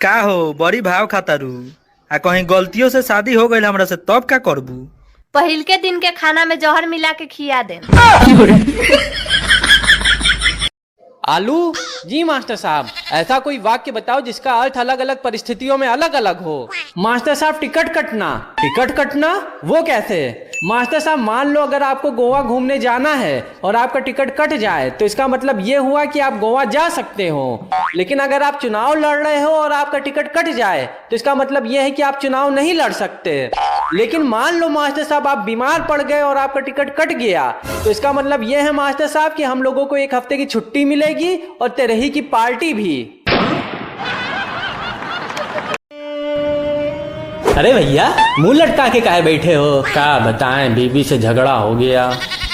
का हो बड़ी भाव खातारू आ कहीं गलतियों से शादी हो गई हमरा से तब का करबू। पहिलके दिन के खाना में जहर मिला के खिया दे। आलू जी मास्टर साहब, ऐसा कोई वाक्य बताओ जिसका अर्थ अलग अलग परिस्थितियों में अलग अलग हो। मास्टर साहब टिकट कटना वो कैसे? मास्टर साहब मान लो अगर आपको गोवा घूमने जाना है और आपका टिकट कट जाए तो इसका मतलब ये हुआ कि आप गोवा जा सकते हो। लेकिन अगर आप चुनाव लड़ रहे हो और आपका टिकट कट जाए तो इसका मतलब ये है कि आप चुनाव नहीं लड़ सकते। लेकिन मान लो मास्टर साहब आप बीमार पड़ गए और आपका टिकट कट गया तो इसका मतलब ये है मास्टर साहब कि हम लोगों को 1 हफ्ते की छुट्टी मिलेगी और तेरही की पार्टी भी। अरे भैया मुंह लटका के काहे बैठे हो? क्या बताएं, बीबी से झगड़ा हो गया।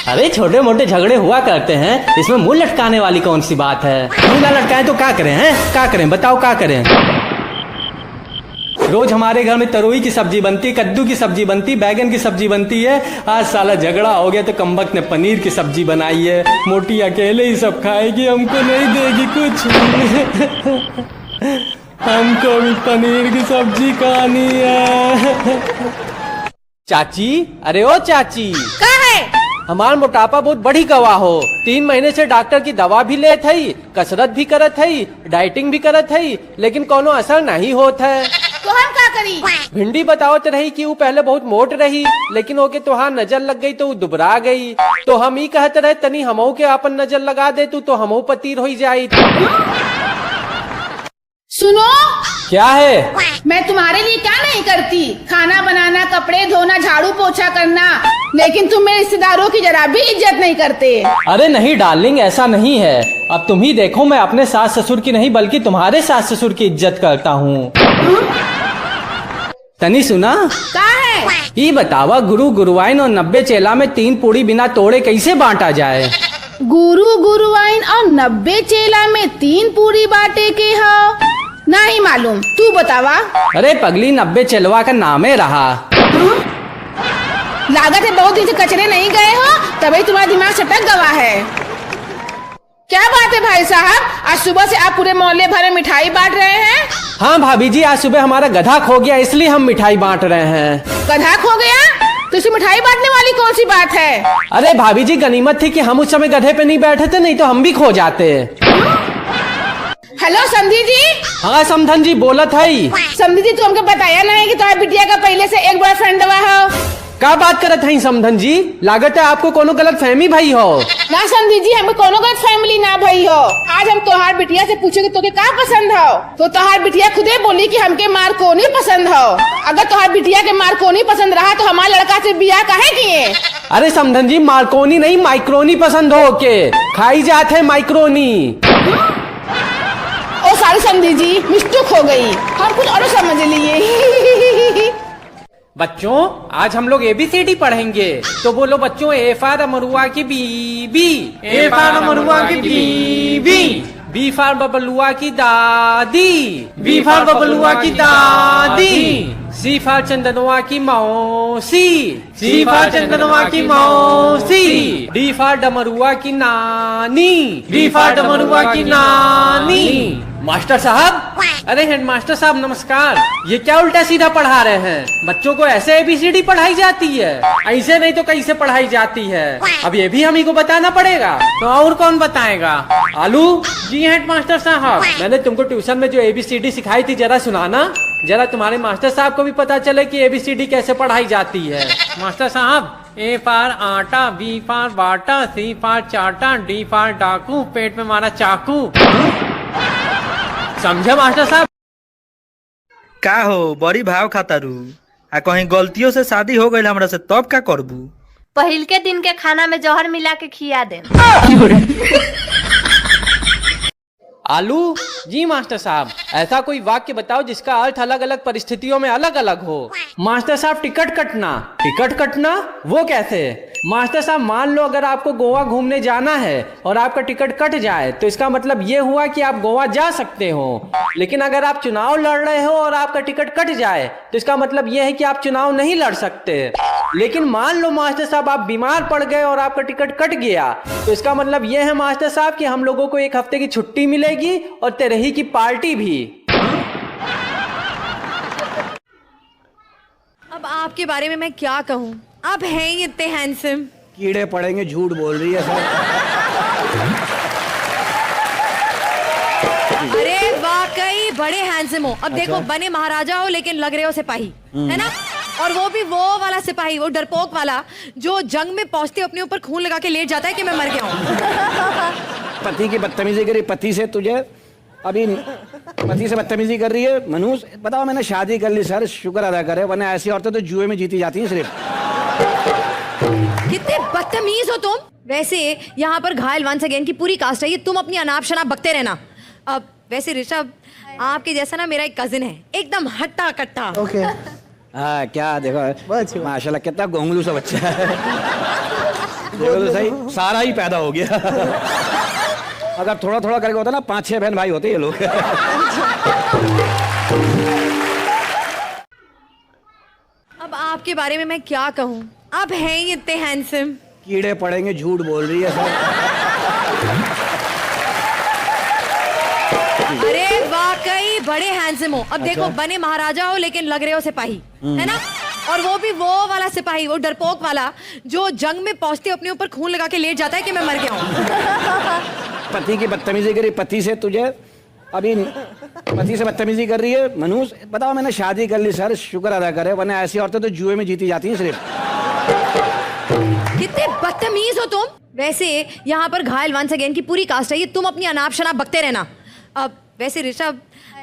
अरे छोटे मोटे झगड़े हुआ करते हैं, इसमें मुंह लटकाने वाली कौन सी बात है? मुंह ना लटकाएं तो क्या करें हैं? क्या करें बताओ क्या करें? रोज हमारे घर में तरोई की सब्जी बनती, कद्दू की सब्जी बनती, बैगन की सब्जी बनती है। आज साला झगड़ा हो गया तो कमबख्त ने पनीर की सब्जी बनाई है। मोटी अकेले ही सब खाएगी, हमको नहीं देगी कुछ। हमको भी पनीर की सब्जी खानी है। चाची, अरे ओ चाची, का है? हमार मोटापा बहुत बड़ी गवा हो। 3 महीने से डॉक्टर की दवा भी लेत हई, कसरत भी करत हई, डाइटिंग भी करत हई, लेकिन कोनो असर नहीं होत है। तो हम का करी? भिंडी बतावत रही कि वो पहले बहुत मोट रही, लेकिन ओके तोहार नजर लग गई तो वो दुबरा गई। तो हम ही कहते रहे तनी हमहू के अपन नजर लगा दे तो हमहू पतीर हो जाई। सुनो, क्या है? मैं तुम्हारे लिए क्या नहीं करती? खाना बनाना, कपड़े धोना, झाड़ू पोछा करना, लेकिन तुम मेरे रिश्तेदारों की जरा भी इज्जत नहीं करते। अरे नहीं डार्लिंग, ऐसा नहीं है। अब तुम ही देखो, मैं अपने सास ससुर की नहीं बल्कि तुम्हारे सास ससुर की इज्जत करता हूँ। तनी सुना क्या है? ये बतावा, गुरु गुरुवाइन और 90 चेला में 3 पूड़ी बिना तोड़े कैसे बांटा जाए? गुरु गुरुवाइन और 90 चेला में 3 पूरी बाटे के हो? नहीं मालूम, तू बतावा। अरे पगली, 90 चेलवा का नाम है रहा। लागत है बहुत दिन से कचरे नहीं गए हो, तभी तुम्हारा दिमाग सटक गवा है। क्या बात है भाई साहब, आज सुबह से आप पूरे मोहल्ले भर में मिठाई बांट रहे हैं? हाँ भाभी जी, आज सुबह हमारा गधा खो गया इसलिए हम मिठाई बांट रहे हैं। गधा खो गया तो इसे मिठाई बांटने वाली कौन सी बात है? अरे भाभी जी, गनीमत थी कि हम उस समय गधे पे नहीं बैठे थे, नहीं तो हम भी खो जाते। हेलो समधी जी। हाँ समधन जी बोलत हई। समधी जी, तू हमको बताया नहीं कि तुम्हारी बिटिया का पहले से एक बॉयफ्रेंड हो? क्या बात करत हई समधन जी? लागत है आपको कोनो गलत फहमी भई हो। ना समधी जी, हमको कोनो गलत फैमिली ना भई हो। आज हम तोहार बिटिया से पूछे कि तोके का पसंद हो, तो तोहार बिटिया खुदे बोली कि हमके मारकोनी पसंद हो। अगर तोहार बिटिया के मारकोनी पसंद रहा तो हमारे लड़का से बियाह काहे किए? अरे समधन जी, मारकोनी नहीं माइक्रोनी पसंद हो के खाई जात है माइक्रोनी। ओ सारी समधी जी, मिस्टेक हो गई, हम कुछ और समझ लिए। बच्चों, आज हम लोग ABCD पढ़ेंगे, तो बोलो बच्चों, A फॉर अमरुआ की बीबी, A फॉर अमरुआ की बीबी, B फॉर बबलुआ की दादी, B फॉर बबलुआ की दादी, C फॉर चंदनवा की मौसी, C फॉर चंदनवा की मौसी, D फॉर डमरुआ की नानी, D फॉर डमरुआ की नानी। मास्टर साहब, अरे हेडमास्टर साहब नमस्कार। ये क्या उल्टा सीधा पढ़ा रहे हैं? बच्चों को ऐसे ABCD पढ़ाई जाती है? ऐसे नहीं तो कैसे पढ़ाई जाती है? अब ये भी हम ही को बताना पड़ेगा, तो और कौन बताएगा? आलू जी हेडमास्टर साहब, मैंने तुमको ट्यूशन में जो ABCD सिखाई थी जरा सुनाना, जरा तुम्हारे मास्टर साहब को भी पता चले कि ABCD कैसे पढ़ाई जाती है। मास्टर साहब, A फॉर आटा, B for Bata, C for चाटा, D फॉर डाकू, पेट में मारा चाकू। समझे मास्टर साहब? का हो बड़ी भाव खातारू आ कहीं गलतियों से शादी हो गई हमरा से तब का करबू। पहिलके दिन के खाना में जहर मिला के खिया दे। आलू जी मास्टर साहब, ऐसा कोई वाक्य बताओ जिसका अर्थ अलग अलग परिस्थितियों में अलग अलग हो। मास्टर साहब टिकट कटना वो कैसे? मास्टर साहब मान लो अगर आपको गोवा घूमने जाना है और आपका टिकट कट जाए तो इसका मतलब ये हुआ कि आप गोवा जा सकते हो। लेकिन अगर आप चुनाव लड़ रहे हो और आपका टिकट कट जाए तो इसका मतलब ये है कि आप चुनाव नहीं लड़ सकते। लेकिन मान लो मास्टर साहब आप बीमार पड़ गए और आपका टिकट कट गया तो इसका मतलब ये है मास्टर साहब कि हम लोगों को 1 हफ्ते की छुट्टी मिलेगी और तेरही की पार्टी भी। आपके बारे में मैं क्या कहूँ, आप हैं ही इतने हैंडसम। कीड़े पड़ेंगे, झूठ बोल रही है सर। अरे वाकई बड़े हैंडसम हो। अब देखो, बने महाराजा हो लेकिन लग रहे हो सिपाही, है ना? और वो भी वो वाला सिपाही, वो डरपोक वाला जो जंग में पहुंचते अपने ऊपर खून लगा के लेट जाता है कि मैं मर गया हूँ। पति की बदतमीजी करी, पति से तुझे अभी पति से बदतमीजी कर रही है। मनुष बताओ, मैंने शादी कर ली सर, शुक्र अदा करे, वरना ऐसी औरतें तो जुए में जीती जाती हैं सिर्फ। कितने बदतमीज हो तुम। वैसे यहाँ पर घायल वंस अगेन की पूरी कास्ट है, ये तुम अपनी अनाप शनाप बकते रहना। अब वैसे ऋषभ, आपके जैसा ना मेरा एक कजिन है, एकदम हट्टा कट्टा। ओके। हाँ क्या देखो, माशाल्लाह कितना गोंगलू सा बच्चा है। देखो तो सही, सारा ही पैदा हो गया। अगर थोड़ा थोड़ा करके होता ना, 5-6 बहन भाई होते ये लोग। अब आपके बारे में मैं क्या कहूँ, आप हैं ही इतने हैंडसम। कीड़े पड़ेंगे, झूठ बोल रही है सर। अरे वाकई बड़े हैंडसम हो। अब देखो, बने महाराजा हो लेकिन लग रहे हो सिपाही, है ना? और वो भी वो वाला सिपाही, वो डरपोक वाला जो जंग में पहुंचते अपने ऊपर खून लगा के लेट जाता है कि मैं मर गया हूँ। पति की बदतमीजी करी, पति से तुझे अभी पति से बदतमीजी कर रही है। मनुष बताओ, मैंने शादी कर ली सर, शुक्र अदा करे, वरना ऐसी औरतें तो जुए में जीती जाती हैं सिर्फ। कितने बदतमीज हो तुम। वैसे यहाँ पर घायल वंस अगेन की पूरी कास्ट है, ये तुम अपनी अनाप शनाप बकते रहना। अब वैसे ऋषभ,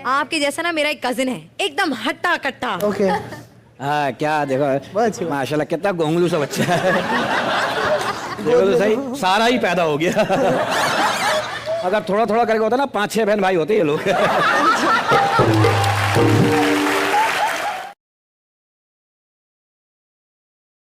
आपके जैसा ना मेरा एक कजिन है, एकदम हट्टा कट्टा। ओके। हाँ क्या देखो, माशाल्लाह कितना गोंगलू सा बच्चा है। देखो तो सही, सारा ही पैदा हो गया। अगर थोड़ा थोड़ा करके होता ना, 5-6 बहन भाई होते ये लोग।